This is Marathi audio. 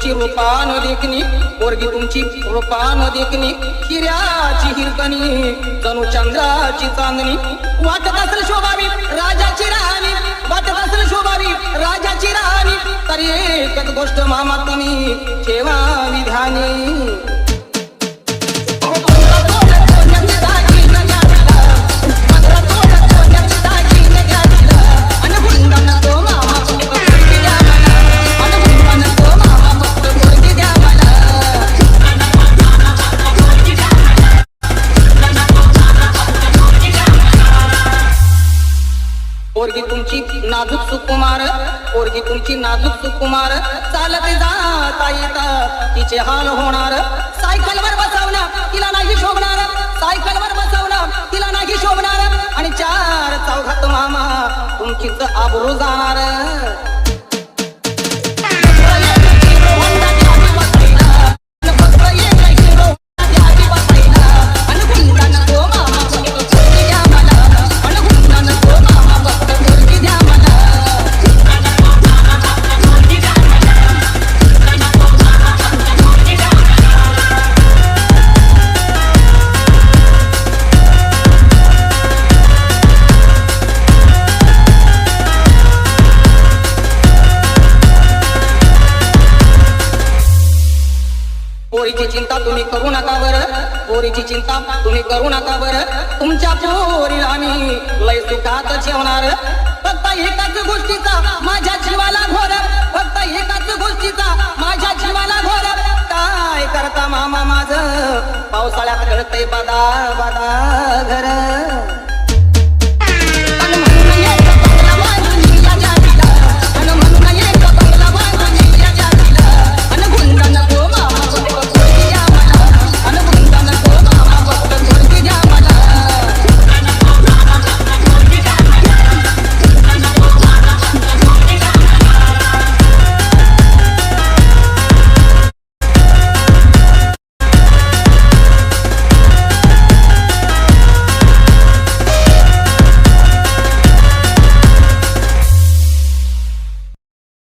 तुमची रूपान देखणी, पोरगी तुमची रूपान देखणी, हिऱ्याची हिरकणी जणू चंद्राची चांदणी, वाटत असेल शोभावी राजाची राणी, वाटत असेल शोभावी राजाची राणी, तरी एकच गोष्ट मामा तुम्ही ठेवा विधानी. पोरगी तुमची नाजूक सुकुमार, पोरगी तुमची नाजूक सुकुमार, चालत जाता येता तिचे हाल होणार, सायकलवर बसवणं तिला नाही शोभणार, सायकलवर बसवणं तिला नाही शोभणार, आणि चार चौघात मामा तुमचीच आबरू जाणार. पोरीची चिंता तुम्ही करू नका बरं, पोरीची चिंता तुम्ही करू नका बरं, तुमच्या पोरीला आम्ही लय सुखात ठेवणार. फक्त एकाच गोष्टीचा माझ्या जीवाला घोर, फक्त एकाच गोष्टीचा माझ्या जीवाला घोर, काय करता मामा माझं पावसाळ्यात गळतय बदा बदा घर.